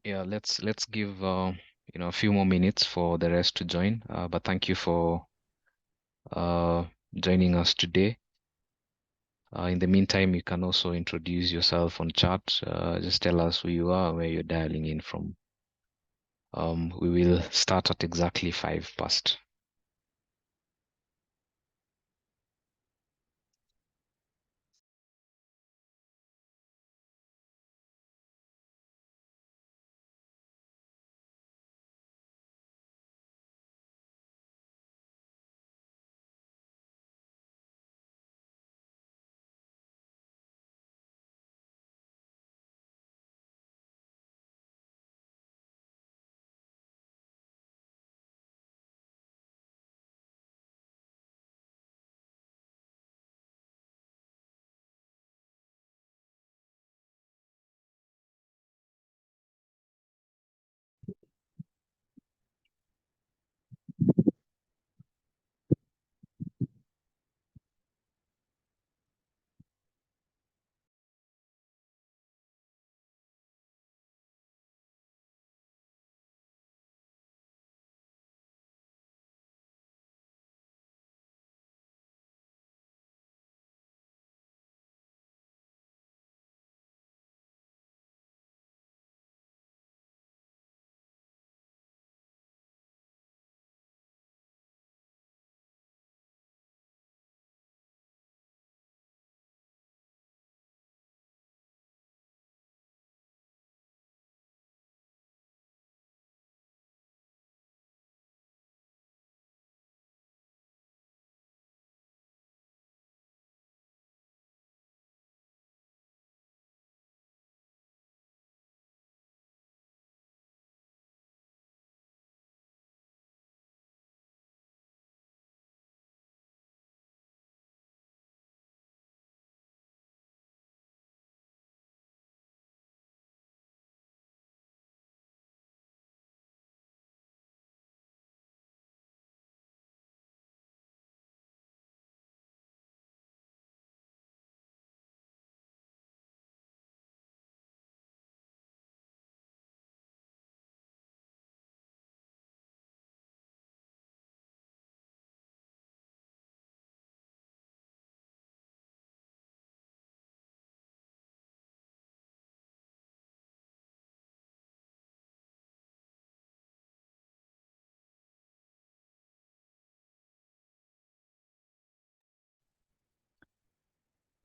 Yeah, let's give a few more minutes for the rest to join. But thank you for joining us today. In the meantime, you can also introduce yourself on chat. Just tell us who you are, where you're dialing in from. We will start at exactly 5 past.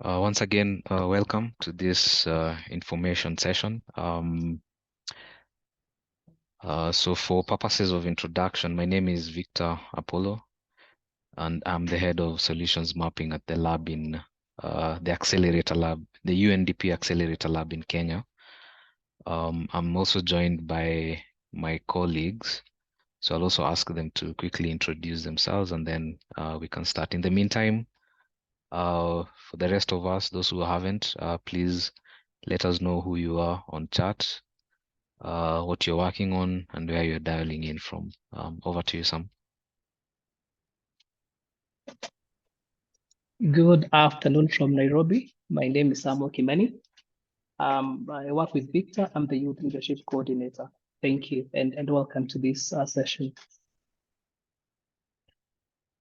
Once again, welcome to this information session. So for purposes of introduction, my name is Victor Apollo, and I'm the head of solutions mapping at the lab in the Accelerator Lab, the UNDP Accelerator Lab in Kenya. I'm also joined by my colleagues, so I'll also ask them to quickly introduce themselves, and then we can start. In the meantime, for the rest of us, those who haven't, please let us know who you are on chat, what you're working on, and where you're dialing in from. Over to you, Sam. Good afternoon from Nairobi. My name is Samuel Kimani. I work with Victor. I'm the Youth Leadership Coordinator. Thank you and welcome to this session.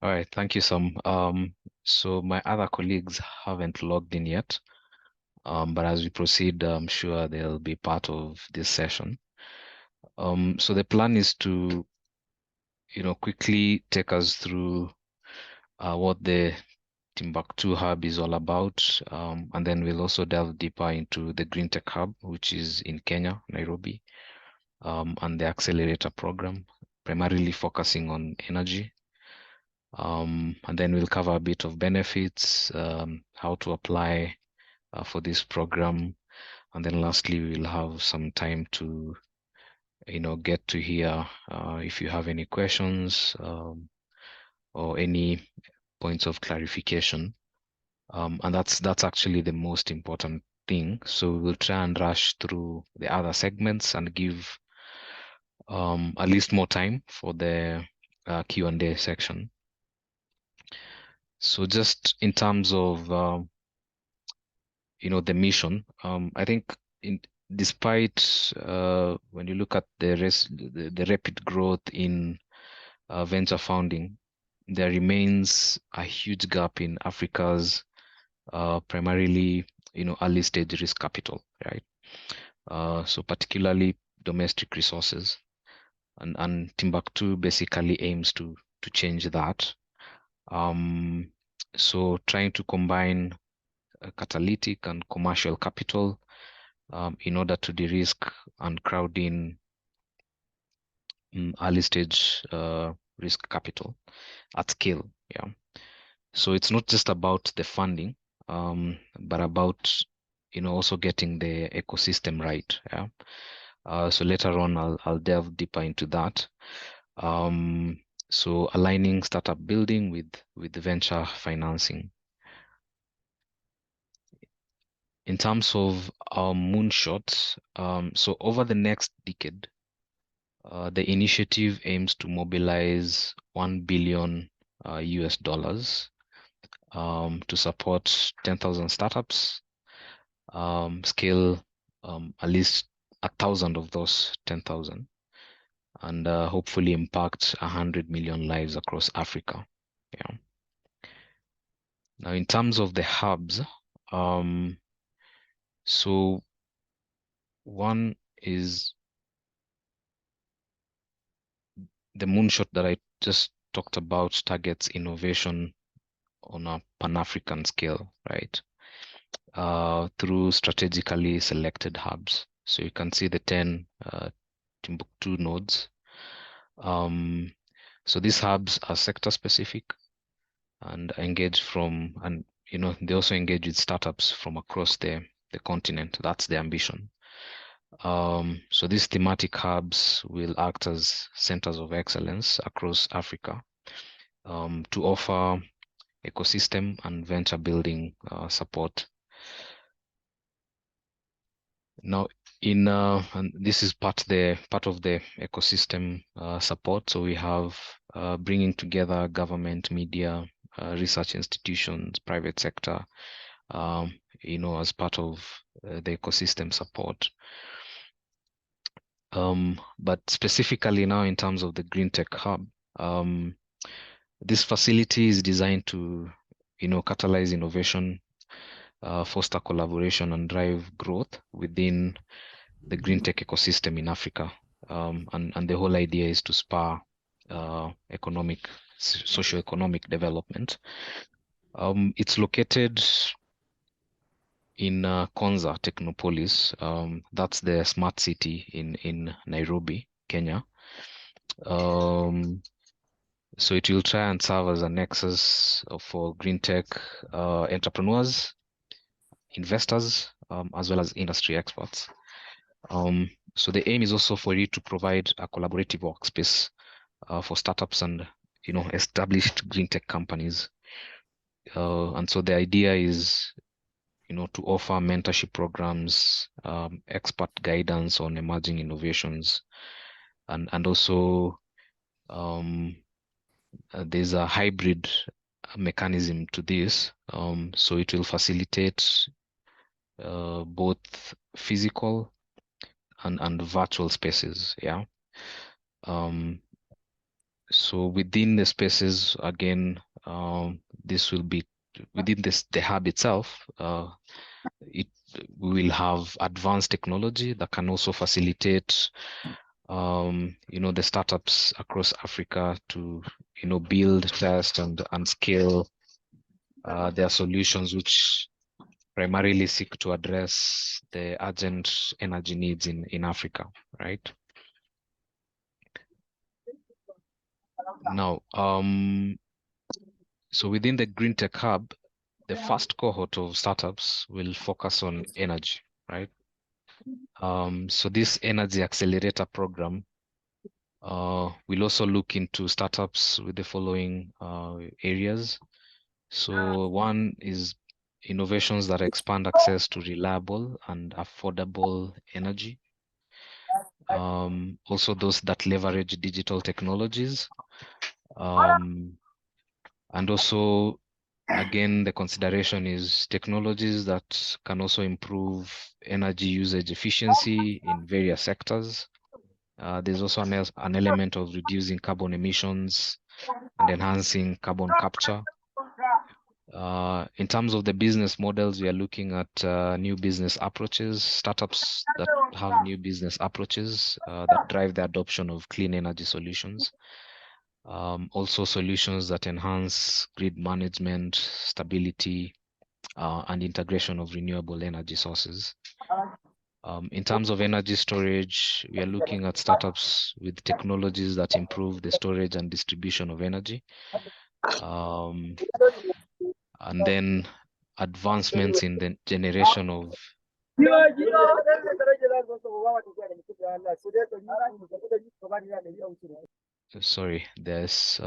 All right, thank you, Sam. So my other colleagues haven't logged in yet, but as we proceed, I'm sure they'll be part of this session. So the plan is to, quickly take us through what the Timbuktu Hub is all about, and then we'll also delve deeper into the GreenTech Hub, which is in Kenya, Nairobi, and the Accelerator Program, primarily focusing on energy. And then we'll cover a bit of benefits, how to apply for this program, and then lastly, we'll have some time to, get to hear if you have any questions or any points of clarification. And that's actually the most important thing. So we'll try and rush through the other segments and give at least more time for the Q&A section. So just in terms of the mission, I think despite when you look at the rapid growth in venture funding, there remains a huge gap in Africa's primarily early stage risk capital, right? So particularly domestic resources, and Timbuktu basically aims to change that. So trying to combine catalytic and commercial capital in order to de-risk and crowd in early stage risk capital at scale. Yeah. So it's not just about the funding, but about also getting the ecosystem right. Yeah. So later on, I'll delve deeper into that. So aligning startup building with the venture financing. In terms of our moonshot, so over the next decade, the initiative aims to mobilize $1 billion US dollars to support 10,000 startups, scale at least 1,000 of those 10,000, and hopefully impact 100 million lives across Africa. Yeah. Now, in terms of the hubs, so one is the moonshot that I just talked about targets innovation on a Pan-African scale, right? Through strategically selected hubs. So you can see the 10 Timbuktu nodes. So these hubs are sector specific and they also engage with startups from across the continent. That's the ambition. So these thematic hubs will act as centers of excellence across Africa to offer ecosystem and venture building support. Now, and this is part of the ecosystem support. So we have bringing together government, media, research institutions, private sector, as part of the ecosystem support. But specifically now in terms of the GreenTech Hub, this facility is designed to, catalyze innovation, foster collaboration, and drive growth within the GreenTech ecosystem in Africa. And the whole idea is to spur socio-economic development. It's located in Konza Technopolis. That's the smart city in Nairobi, Kenya. So it will try and serve as a nexus for green tech entrepreneurs, investors, as well as industry experts. So the aim is also for it to provide a collaborative workspace for startups and established green tech companies. And so the idea is to offer mentorship programs, expert guidance on emerging innovations, and also there's a hybrid mechanism to this. So it will facilitate both physical and virtual spaces. Yeah. So within the spaces, again, this will be within the hub itself. We will have advanced technology that can also facilitate, the startups across Africa to, build, test, and scale their solutions, which primarily seek to address the urgent energy needs in Africa, right? Now, so within the GreenTech Hub, the first cohort of startups will focus on energy, right? So this Energy Accelerator Program will also look into startups with the following areas. So one is innovations that expand access to reliable and affordable energy. Also those that leverage digital technologies. And also Again, the consideration is technologies that can also improve energy usage efficiency in various sectors. There's also an element of reducing carbon emissions and enhancing carbon capture. In terms of the business models, we are looking at new business approaches, startups that have new business approaches that drive the adoption of clean energy solutions. Also solutions that enhance grid management, stability, and integration of renewable energy sources. In terms of energy storage, we are looking at startups with technologies that improve the storage and distribution of energy. And then advancements in the generation of sorry, there's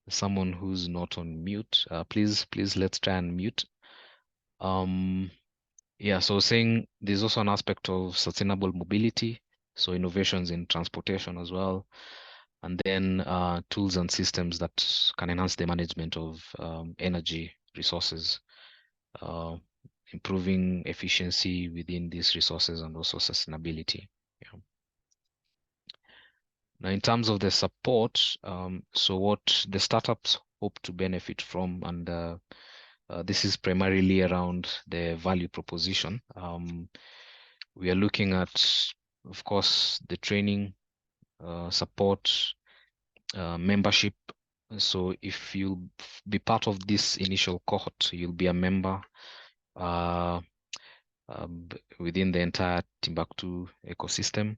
someone who's not on mute. Please, let's try and mute. Yeah, so saying there's also an aspect of sustainable mobility, so innovations in transportation as well, and then tools and systems that can enhance the management of energy resources, improving efficiency within these resources and also sustainability. Yeah. Now, in terms of the support, so what the startups hope to benefit from, and this is primarily around the value proposition. We are looking at, of course, the training, support, membership. So if you'll be part of this initial cohort, you'll be a member within the entire Timbuktu ecosystem.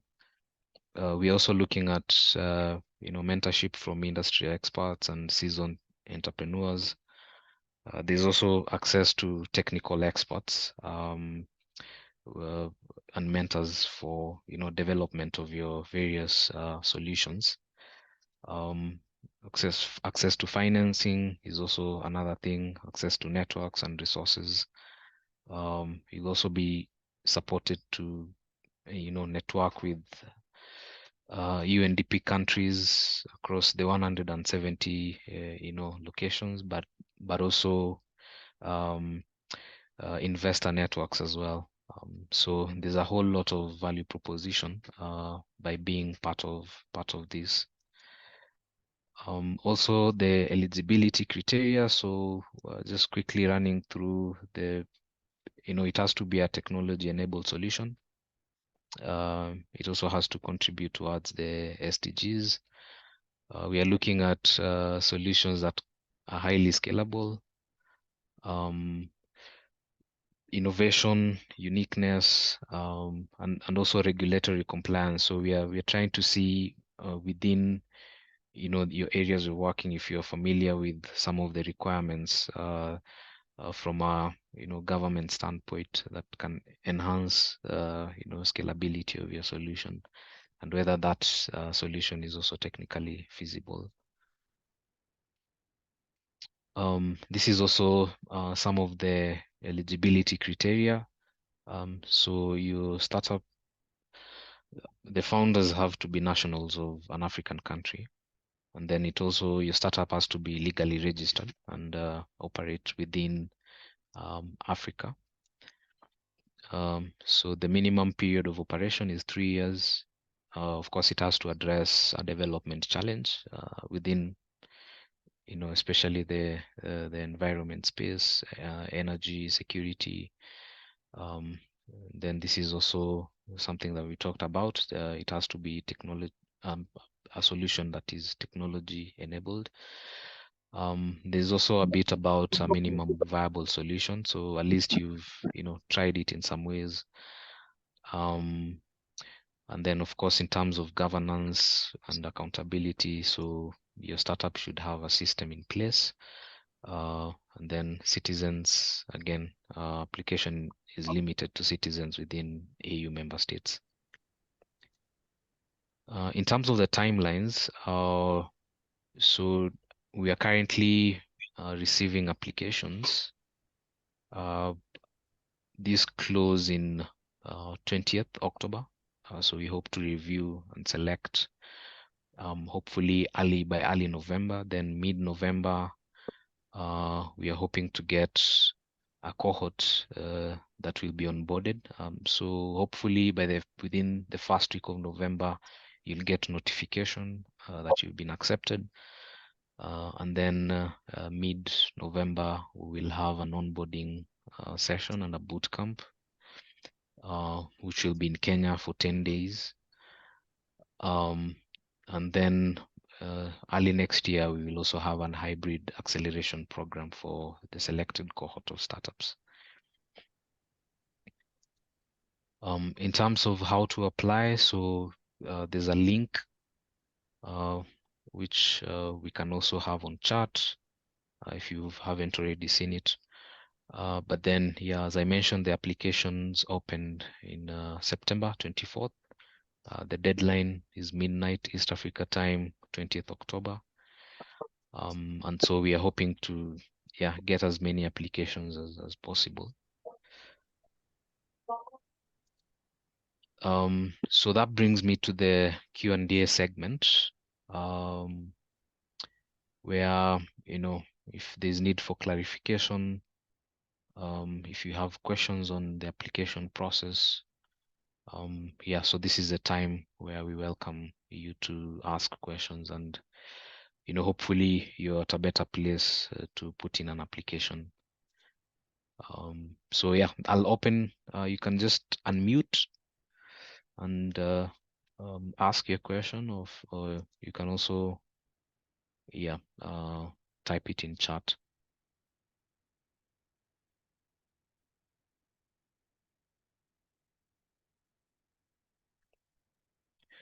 We're also looking at mentorship from industry experts and seasoned entrepreneurs. There's also access to technical experts and mentors for development of your various solutions. Access to financing is also another thing. Access to networks and resources. You'll also be supported to network with UNDP countries across the 170 locations, but also investor networks as well. So there's a whole lot of value proposition by being part of this. Also the eligibility criteria. So just quickly running through it has to be a technology enabled solution. It also has to contribute towards the SDGs. We are looking at solutions that are highly scalable, innovation, uniqueness, and also regulatory compliance. So we are trying to see within your areas of working, if you're familiar with some of the requirements from a government standpoint that can enhance scalability of your solution, and whether that solution is also technically feasible. This is also some of the eligibility criteria. So your startup, the founders have to be nationals of an African country. And then your startup has to be legally registered and operate within Africa. So the minimum period of operation is 3 years. Of course, it has to address a development challenge within, especially the environment space, energy security. Then this is also something that we talked about. It has to be technology, a solution that is technology enabled. There's also a bit about a minimum viable solution. So at least you've tried it in some ways. And then, of course, in terms of governance and accountability, so your startup should have a system in place. And then citizens, again, application is limited to citizens within AU member states. In terms of the timelines, so we are currently receiving applications. These close in 20th October. So we hope to review and select hopefully by early November, then mid-November, We are hoping to get a cohort that will be onboarded. So hopefully within the first week of November, you'll get notification that you've been accepted. And then mid-November, we will have an onboarding session and a boot camp, which will be in Kenya for 10 days. And then early next year, we will also have an hybrid acceleration program for the selected cohort of startups. In terms of how to apply, so there's a link which we can also have on chat if you haven't already seen it. But then, yeah, as I mentioned, the applications opened in September 24th. The deadline is midnight East Africa time, 20th October. And so we are hoping to, yeah, get as many applications as possible. So that brings me to the Q&A segment, where, if there's need for clarification, if you have questions on the application process, yeah, so this is the time where we welcome you to ask questions, and hopefully you're at a better place to put in an application. So yeah, I'll open. You can just unmute and ask your question, or you can also, yeah, type it in chat.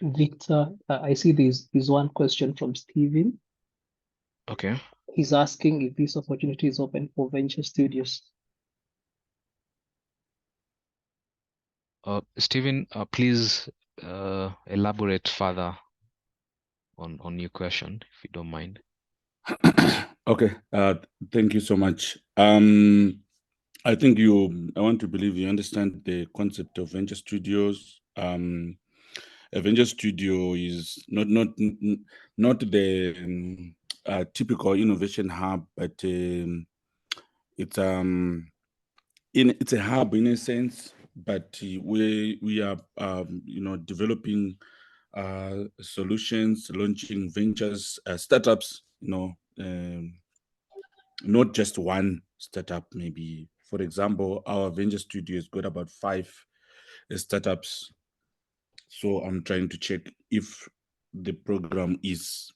Victor, I see there's one question from Steven. Okay. He's asking if this opportunity is open for venture studios. Stephen, please elaborate further on your question, if you don't mind. Okay, thank you so much. I think I want to believe you understand the concept of venture studios. A venture studio is not the typical innovation hub, but it's it's a hub in a sense. But we are developing solutions, launching ventures, startups. Not just one startup. Maybe, for example, our venture studio has got about 5 startups. So I'm trying to check if the program is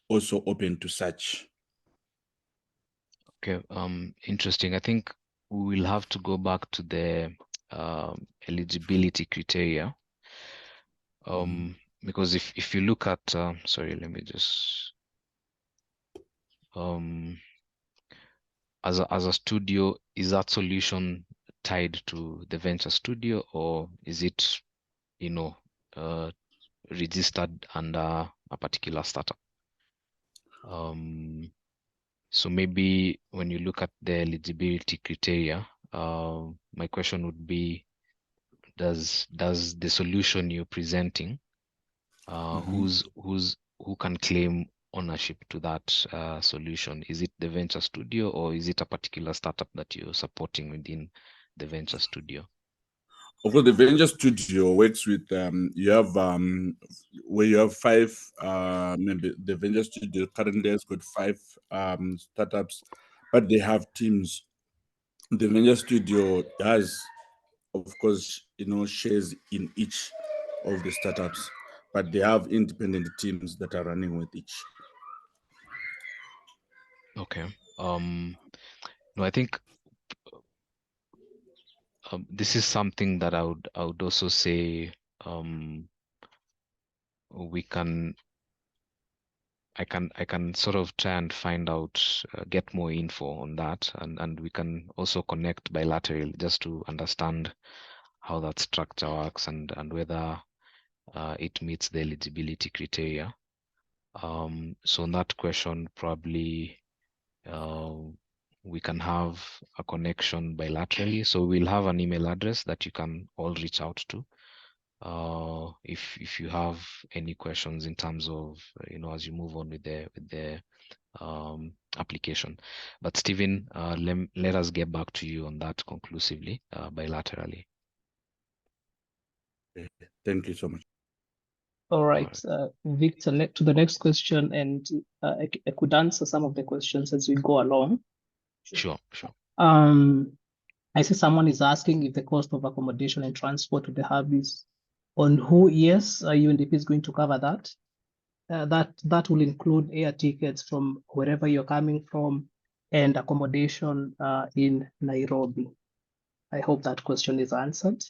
also open to such. Okay, interesting. I think we will have to go back to the eligibility criteria. Because if you look at, sorry, let me just, as a studio, is that solution tied to the venture studio, or is it, registered under a particular startup? So maybe when you look at the eligibility criteria, my question would be, does the solution you're presenting, who can claim ownership to that solution? Is it the venture studio, or is it a particular startup that you're supporting within the venture studio? Of course, the venture studio works with you have where you have 5 maybe the venture studio currently has got 5 startups, but they have teams. The venture studio does, of course, shares in each of the startups, but they have independent teams that are running with each. Okay. No, I think this is something that I would also say I can sort of try and find out, get more info on that, and we can also connect bilaterally just to understand how that structure works, and whether it meets the eligibility criteria. So on that question, probably we can have a connection bilaterally. So we'll have an email address that you can all reach out to. if you have any questions in terms of as you move on with the application. But Stephen, let us get back to you on that conclusively bilaterally. Thank you so much. All right, Victor, to the next question, and I could answer some of the questions as we go along. Sure. I see someone is asking if the cost of accommodation and transport to the hub is on who. Yes, UNDP is going to cover that. That will include air tickets from wherever you're coming from and accommodation in Nairobi. I hope that question is answered.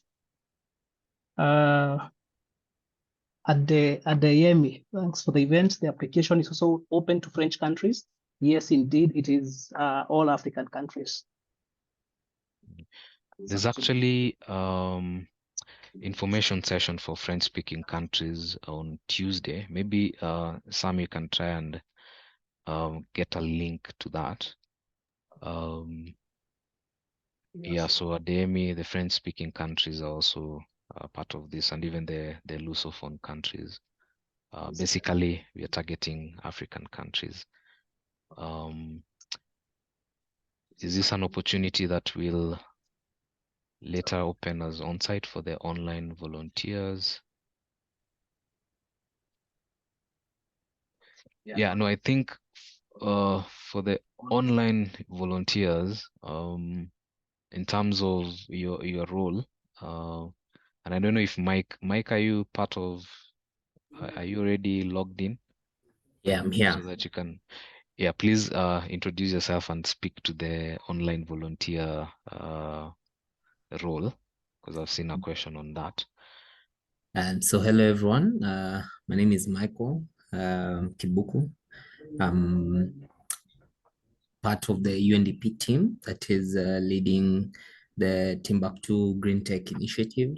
Adeyemi, thanks for the event. The application is also open to French countries. Yes, indeed, it is all African countries. There's actually information session for French-speaking countries on Tuesday. Maybe Sam, you can try and get a link to that. Yeah, so Ademi, the French-speaking countries are also part of this, and even the Lusophone countries. Basically, we are targeting African countries. Is this an opportunity that will later open as on-site for the online volunteers? Yeah, no, I think for the online volunteers, in terms of your role, and I don't know if Mike, are you part of? Are you already logged in? Yeah, I'm here. So that you can, yeah, please introduce yourself and speak to the online volunteer role, because I've seen a question on that. So hello everyone. My name is Michael Timbuktu. I'm part of the UNDP team that is leading the Timbuktu GreenTech initiative.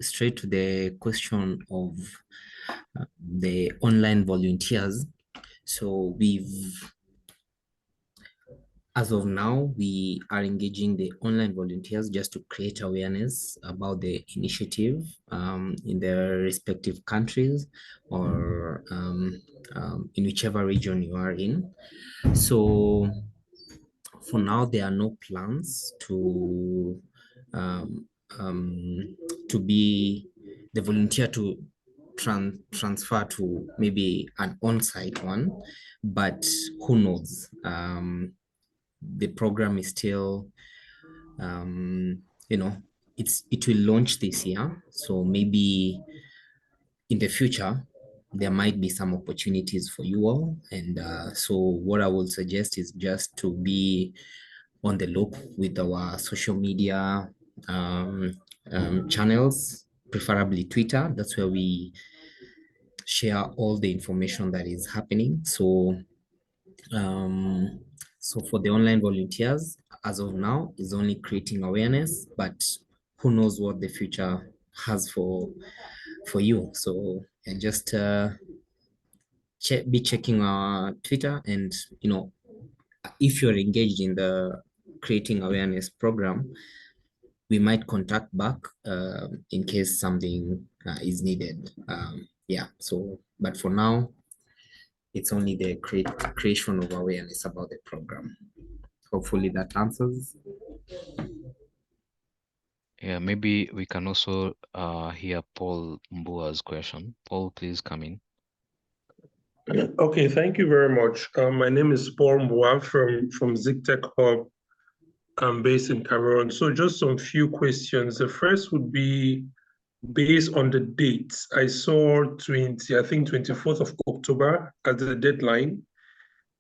Straight to the question of the online volunteers. So as of now, we are engaging the online volunteers just to create awareness about the initiative in their respective countries or in whichever region you are in. So for now, there are no plans to be the volunteer to transfer to maybe an on-site one, but who knows? The program is still, it will launch this year. So maybe in the future, there might be some opportunities for you all. And so what I would suggest is just to be on the look with our social media channels, preferably Twitter. That's where we share all the information that is happening. So for the online volunteers, as of now, is only creating awareness, but who knows what the future has for you. So just be checking our Twitter, and if you're engaged in the creating awareness program, we might contact back in case something is needed. Yeah, so but for now, it's only the creation of awareness about the program. Hopefully that answers. Yeah, maybe we can also hear Paul Mbua's question. Paul, please come in. Okay, thank you very much. My name is Paul Mbua from GreenTech Hub. I'm based in Cameroon. So just some few questions. The first would be based on the dates. I saw 24th of October as the deadline,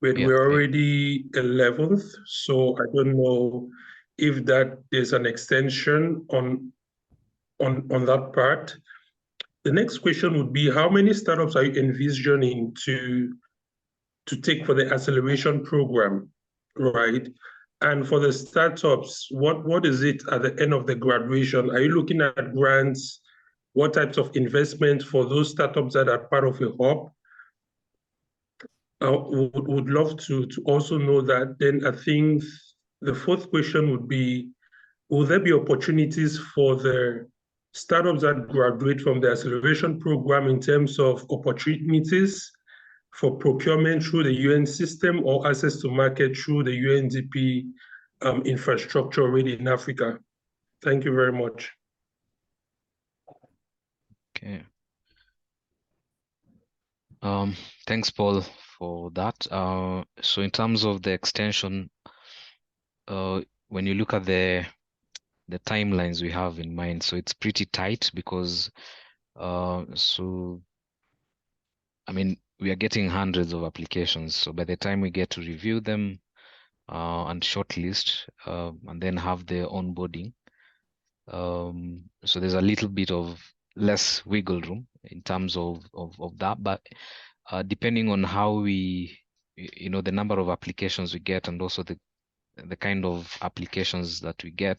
but we're already 11th. So I don't know if there's an extension on that part. The next question would be, how many startups are you envisioning to take for the acceleration program, right? And for the startups, what is it at the end of the graduation? Are you looking at grants? What types of investment for those startups that are part of a hub? Would love to also know that. Then I think the fourth question would be, will there be opportunities for the startups that graduate from the acceleration program in terms of opportunities for procurement through the UN system or access to market through the UNDP infrastructure already in Africa? Thank you very much. Okay. Thanks, Paul, for that. So in terms of the extension, when you look at the timelines we have in mind, so it's pretty tight because so I mean we are getting hundreds of applications. So by the time we get to review them and shortlist and then have the onboarding, so there's a little bit of less wiggle room in terms of that, but depending on how we, the number of applications we get and also the kind of applications that we get,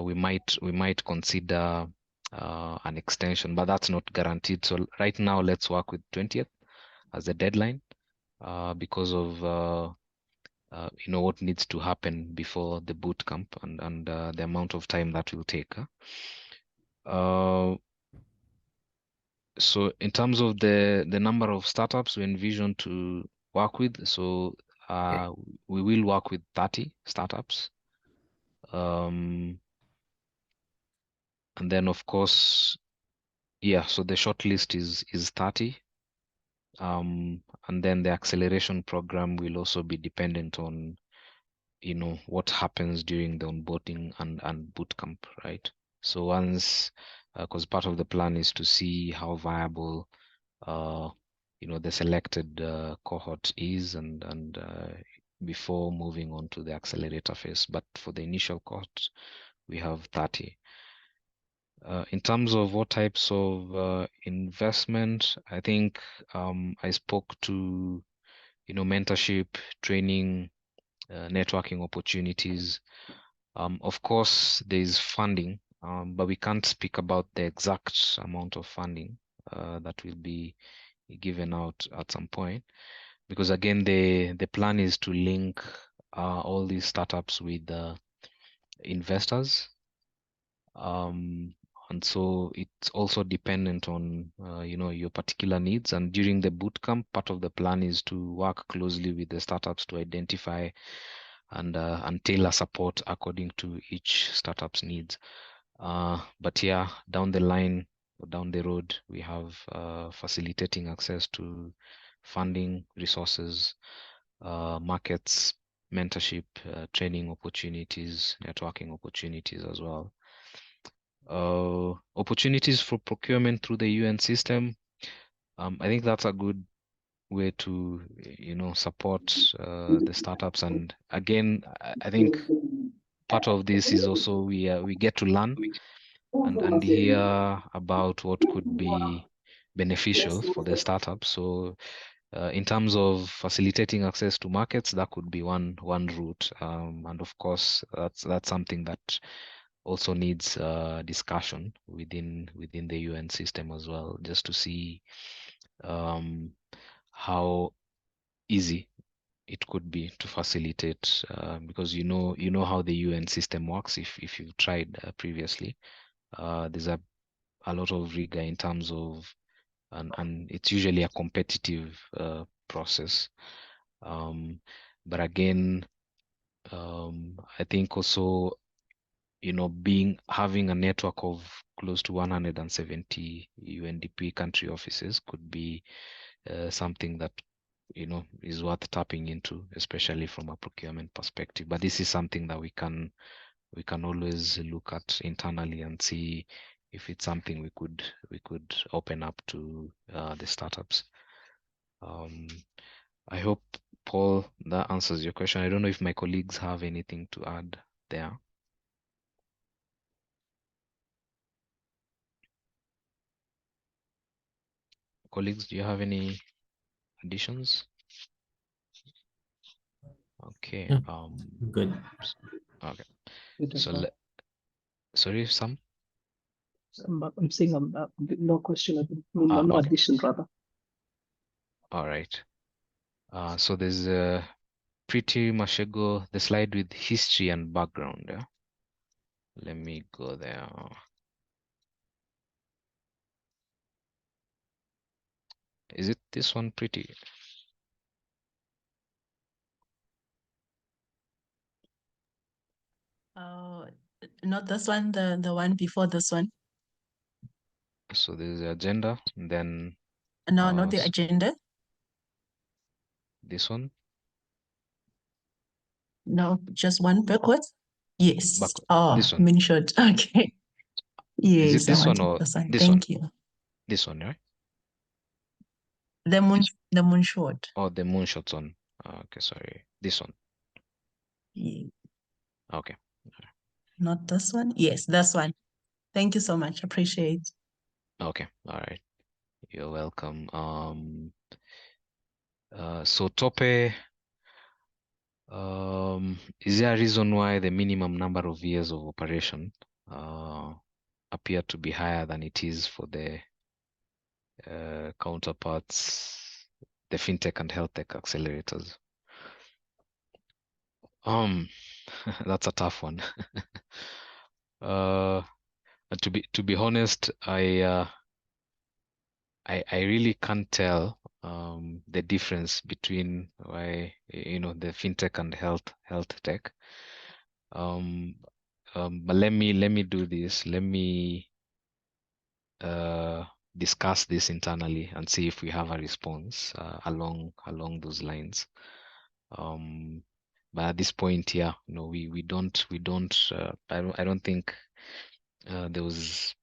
we might consider an extension, but that's not guaranteed. So right now, let's work with 20th as the deadline because of what needs to happen before the boot camp and the amount of time that will take. So in terms of the number of startups we envision to work with, so we will work with 30 startups. And then of course, so the short list is 30. And then the acceleration program will also be dependent on, what happens during the onboarding and boot camp, right? So once, because part of the plan is to see how viable, the selected cohort is and before moving on to the accelerator phase. But for the initial cohort, we have 30. In terms of what types of investment, I think I spoke to, mentorship, training, networking opportunities. Of course, there is funding, but we can't speak about the exact amount of funding that will be given out at some point, because again, the plan is to link all these startups with investors. And so it's also dependent on your particular needs. And during the bootcamp, part of the plan is to work closely with the startups to identify and tailor support according to each startup's needs. But yeah, down the line or down the road, we have facilitating access to funding, resources, markets, mentorship, training opportunities, networking opportunities as well. Opportunities for procurement through the UN system. I think that's a good way to, support the startups. And again, I think part of this is also we get to learn and hear about what could be beneficial for the startups. So in terms of facilitating access to markets, that could be one route. And of course, that's something that also needs discussion within the UN system as well, just to see how easy it could be to facilitate, because you know how the UN system works if you've tried previously. There's a lot of rigor in terms of, and it's usually a competitive process. But again, I think also, having a network of close to 170 UNDP country offices could be something that is worth tapping into, especially from a procurement perspective. But this is something that we can always look at internally and see if it's something we could open up to the startups. I hope, Paul, that answers your question. I don't know if my colleagues have anything to add there. Colleagues, do you have any additions? Okay. Yeah, good. Okay. Good, So, sorry, Sam? I'm saying no question, no okay. addition rather. All right. So there's pretty Mashego, the slide with history and background. Yeah? Let me go there. Is it this one pretty? Not this one, the one before this one. So there's the agenda, and then No, not the agenda. this one. No, just one backwards. Yes. Backward. Oh, This one. moonshot. Okay. Yes, Is it this I one wanted or this one. this one? Thank you. This one, right? The moonshot. Oh, the moonshots one. Okay, sorry. This one. Yeah. Okay. Not this one. Yes, this one. Thank you so much. Appreciate. Okay. All right. You're welcome. So Tope, is there a reason why the minimum number of years of operation appear to be higher than it is for the counterparts, the fintech and health tech accelerators? That's a tough one. To be honest, I really can't tell the difference between why the fintech and health tech. But let me do this. Let me discuss this internally and see if we have a response along those lines. But at this point, yeah, we don't. I don't think there was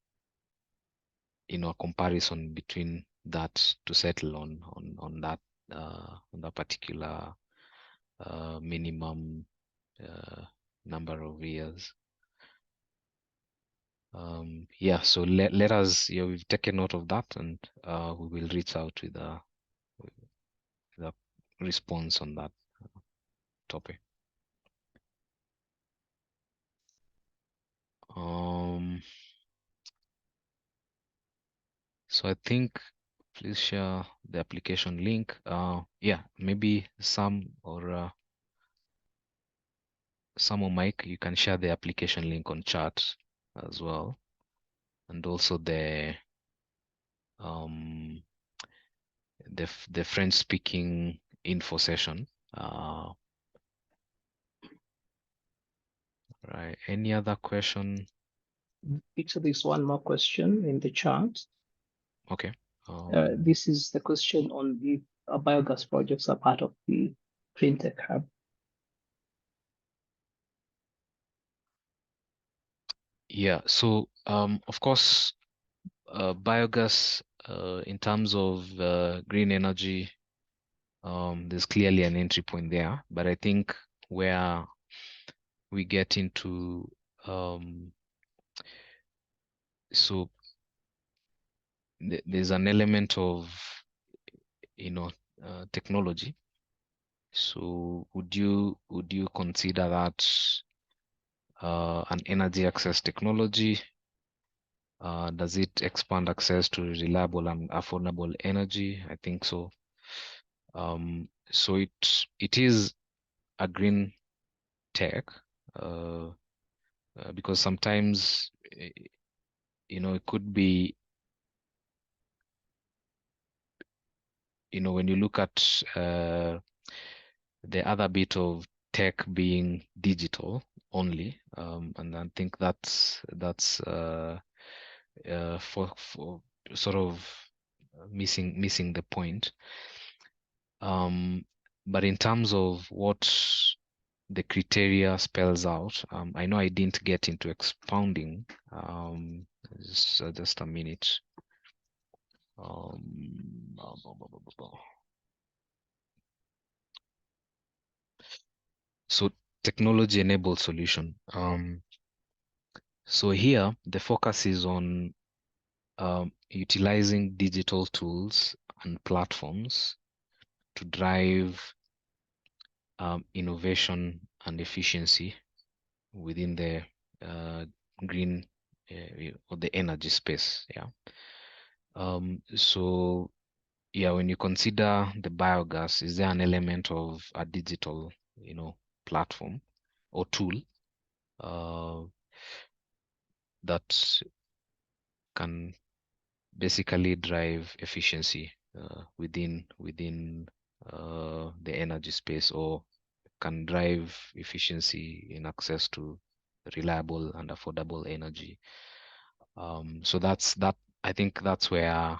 a comparison between that to settle on that particular minimum number of years. Yeah, so let us, we've taken note of that, and we will reach out with a response on that topic. So I think please share the application link. Yeah, maybe Sam or Mike, you can share the application link on chat as well, and also the French speaking info session. Right. Any other question? Victor, there's one more question in the chat. Okay. This is the question on if biogas projects are part of the GreenTech Hub. Yeah. So, of course, biogas, in terms of green energy, there's clearly an entry point there. But I think where we get into so there's an element of technology. So would you consider that an energy access technology? Does it expand access to reliable and affordable energy? I think so. So it is a green tech, because sometimes it could be, when you look at the other bit of tech being digital only, and I think that's for sort of missing the point. But in terms of what the criteria spells out, I know I didn't get into expounding. Just a minute. So technology-enabled solution. So here the focus is on utilizing digital tools and platforms to drive innovation and efficiency within the green or the energy space. Yeah. So yeah, when you consider the biogas, is there an element of a digital, platform or tool that can basically drive efficiency within the energy space, or can drive efficiency in access to reliable and affordable energy. So that's that. I think that's where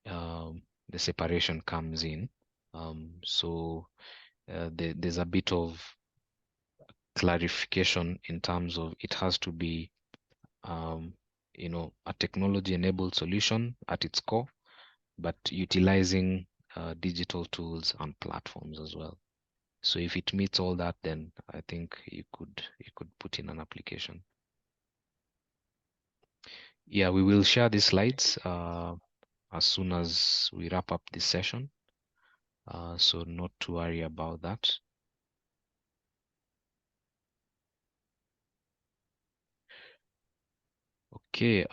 the separation comes in. So there's a bit of clarification in terms of it has to be, a technology-enabled solution at its core, but utilizing digital tools and platforms as well. So if it meets all that, then I think you could put in an application. Yeah, we will share these slides as soon as we wrap up this session. So not to worry about that. Okay.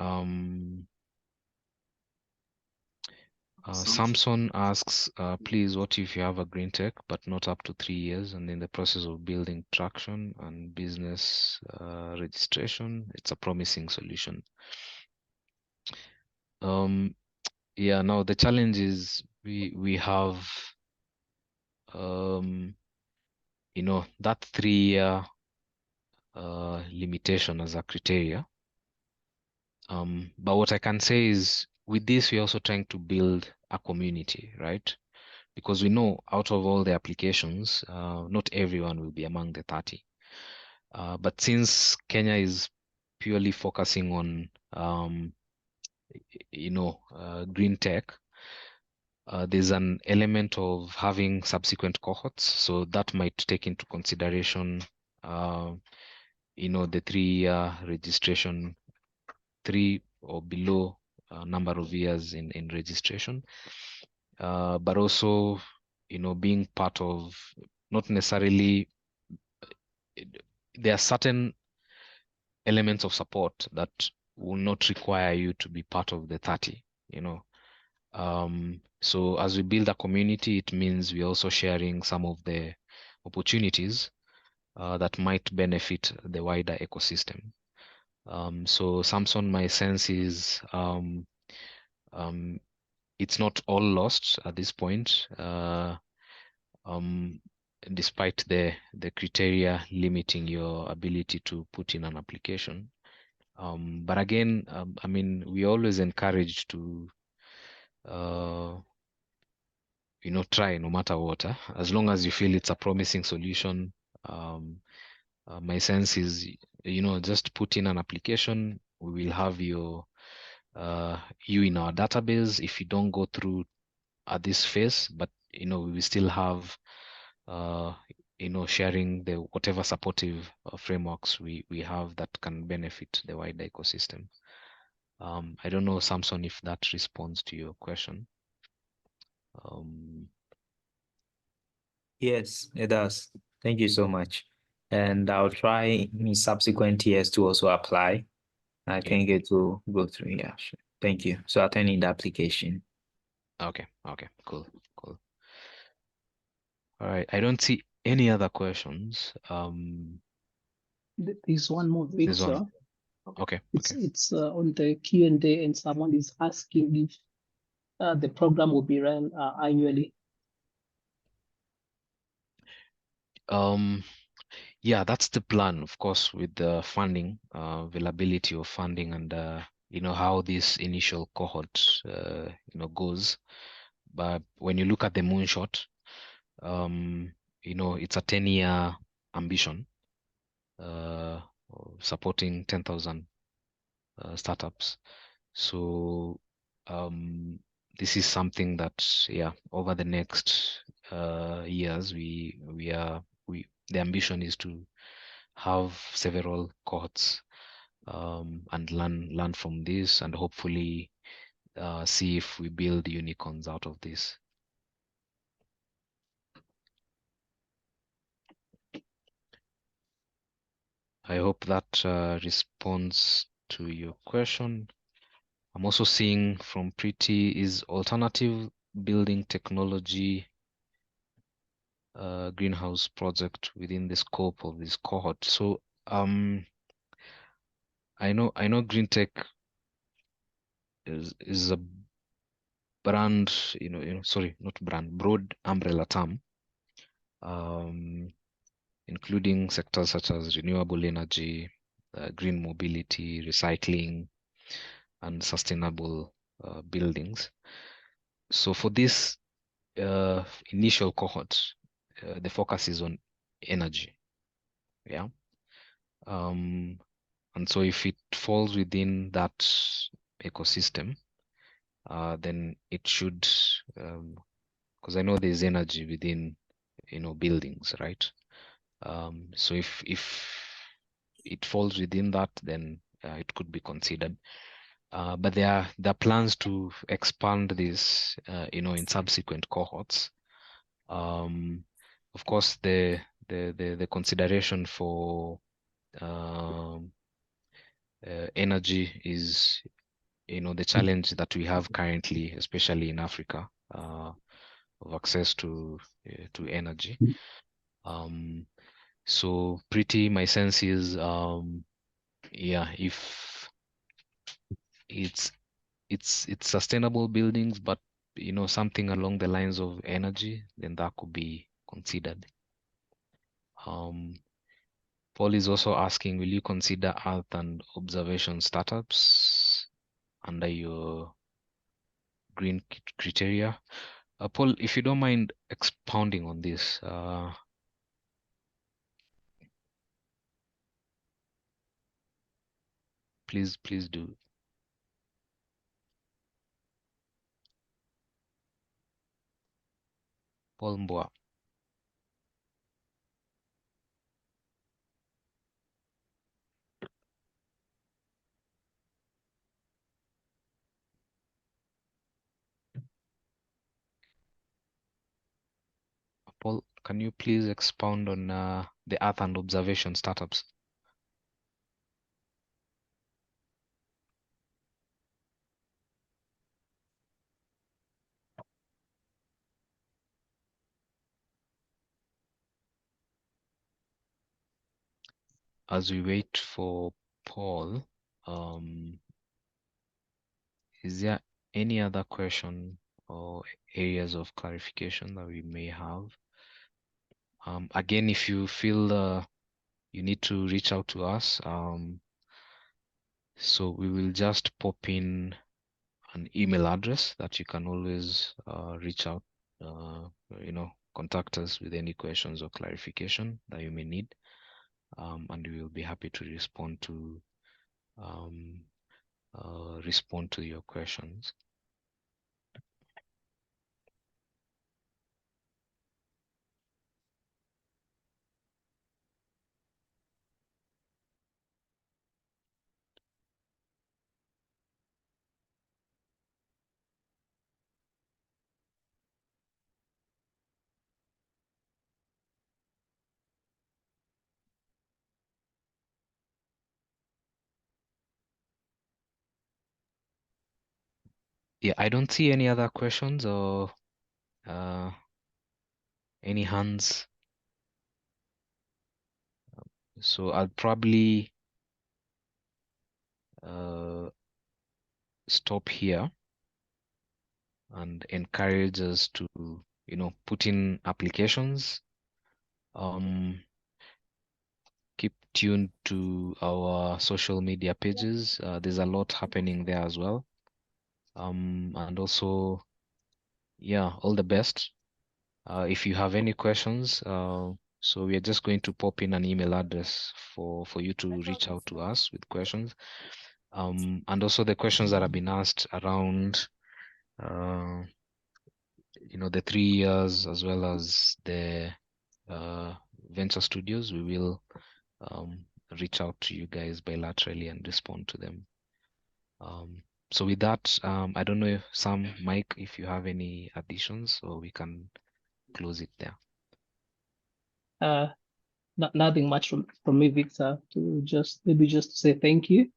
Samson asks, please, what if you have a GreenTech but not up to 3 years and in the process of building traction and business registration? It's a promising solution. Yeah, now the challenge is we have that 3-year limitation as a criteria. But what I can say is with this, we're also trying to build a community, right? Because we know out of all the applications, not everyone will be among the 30. But since Kenya is purely focusing on, green tech, there's an element of having subsequent cohorts. So that might take into consideration, the 3-year registration, 3 or below number of years in registration, but also, being part of, not necessarily, there are certain elements of support that will not require you to be part of the 30, So as we build a community, it means we're also sharing some of the opportunities that might benefit the wider ecosystem. So Samson, my sense is it's not all lost at this point, despite the criteria limiting your ability to put in an application. But again, I mean, we always encourage to try no matter what, as long as you feel it's a promising solution. My sense is, just put in an application. We will have you in our database if you don't go through at this phase, but we will still have sharing the whatever supportive frameworks we have that can benefit the wider ecosystem. I don't know, Samson, if that responds to your question. Yes, it does. Thank you so much. And I'll try in subsequent years to also apply. I think it will go through. Yeah, sure. Thank you. So attending the application. Okay, cool. All right, I don't see any other questions. There's one more, There's Victor. one. Okay. It's on the Q&A, and someone is asking if the program will be run annually. Yeah, that's the plan, of course, with the funding, availability of funding, and how this initial cohort goes. But when you look at the moonshot, it's a 10-year ambition, supporting 10,000 startups. So this is something that, over the next years, the ambition is to have several cohorts and learn from this, and hopefully see if we build unicorns out of this. I hope that responds to your question. I'm also seeing from Pretty, is alternative building technology greenhouse project within the scope of this cohort? So I know GreenTech is a brand, sorry, not brand, broad umbrella term, including sectors such as renewable energy, green mobility, recycling, and sustainable buildings. So for this initial cohort, the focus is on energy. Yeah. And so if it falls within that ecosystem, then it should, because I know there's energy within, buildings, right? So if it falls within that, then it could be considered. But there are plans to expand this, in subsequent cohorts. Of course, the consideration for energy is, the challenge that we have currently, especially in Africa, of access to energy. So my sense is, yeah, if it's sustainable buildings, but something along the lines of energy, then that could be considered. Paul is also asking, will you consider Earth and observation startups under your green criteria? Paul, if you don't mind expounding on this, please do. Paul Mboa. Paul, can you please expound on the Earth and observation startups? As we wait for Paul, is there any other question or areas of clarification that we may have? Again, if you feel you need to reach out to us, so we will just pop in an email address that you can always reach out, contact us with any questions or clarification that you may need, and we will be happy to respond to your questions. Yeah, I don't see any other questions or any hands. So I'll probably stop here and encourage us to, put in applications. Keep tuned to our social media pages. There's a lot happening there as well. And also, yeah, all the best. If you have any questions, so we are just going to pop in an email address for you to reach out to us with questions. And also the questions that have been asked around, the 3 years as well as the venture studios, we will reach out to you guys bilaterally and respond to them. So with that, I don't know if Sam, Mike, if you have any additions, or we can close it there. Nothing much from me, Victor, to just say thank you.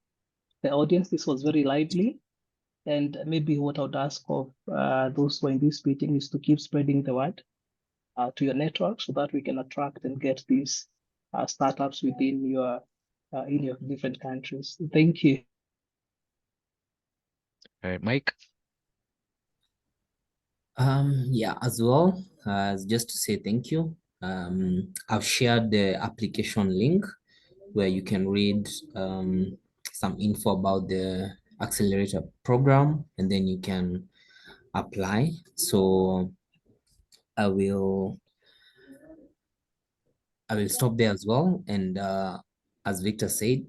The audience, this was very lively. And maybe what I would ask of those who are in this meeting is to keep spreading the word to your network so that we can attract and get these startups within your different countries. Thank you. All right, Mike. Yeah, as well, just to say thank you. I've shared the application link where you can read some info about the accelerator program, and then you can apply. So I will stop there as well. And as Victor said,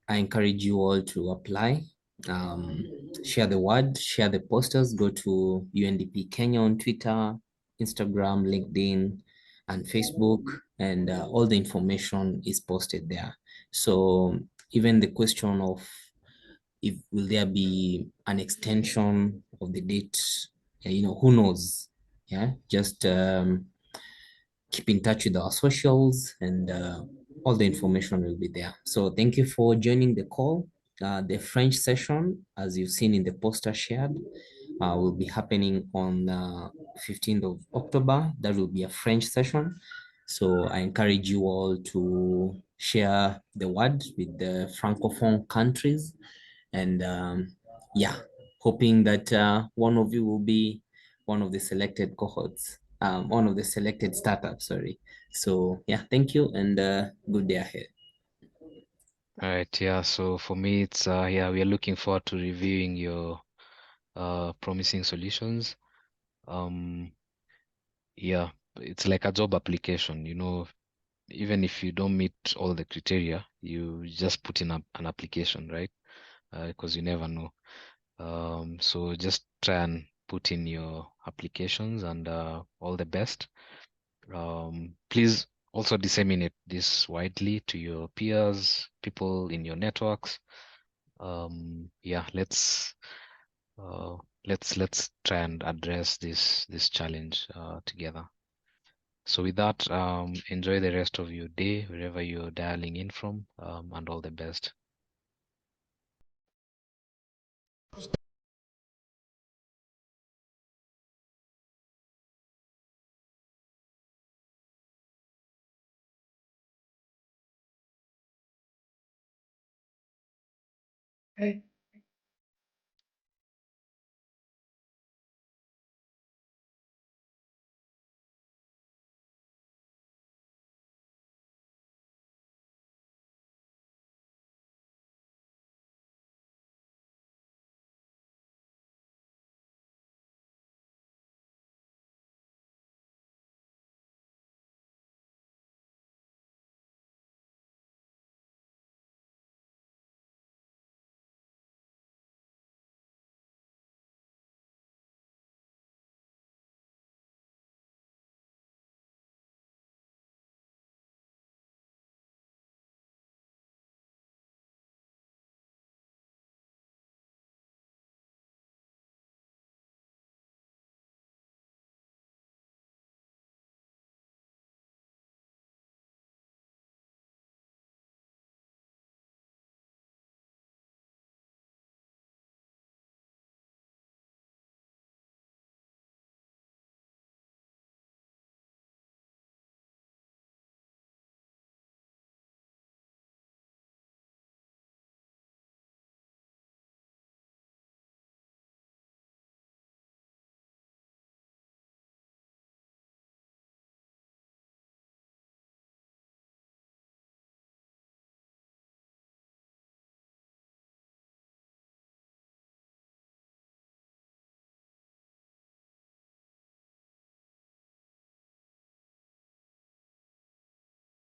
I encourage you all to apply. Share the word, share the posters, go to UNDP Kenya on Twitter, Instagram, LinkedIn, and Facebook, and all the information is posted there. So even the question of if will there be an extension of the date, who knows? Yeah, just keep in touch with our socials, and all the information will be there. So thank you for joining the call. The French session, as you've seen in the poster shared, will be happening on 15th of October. That will be a French session. So I encourage you all to share the word with the Francophone countries. And yeah, hoping that one of you will be one of the selected cohorts, one of the selected startups, sorry. So yeah, thank you, and good day ahead. All right, yeah. So for me, it's yeah, we are looking forward to reviewing your promising solutions. Yeah, it's like a job application, even if you don't meet all the criteria, you just put in an application, right? Because you never know. So just try and put in your applications, and all the best. Please also disseminate this widely to your peers, people in your networks. Yeah, uh, let's try and address this challenge together. So with that, enjoy the rest of your day wherever you're dialing in from, and all the best. Okay.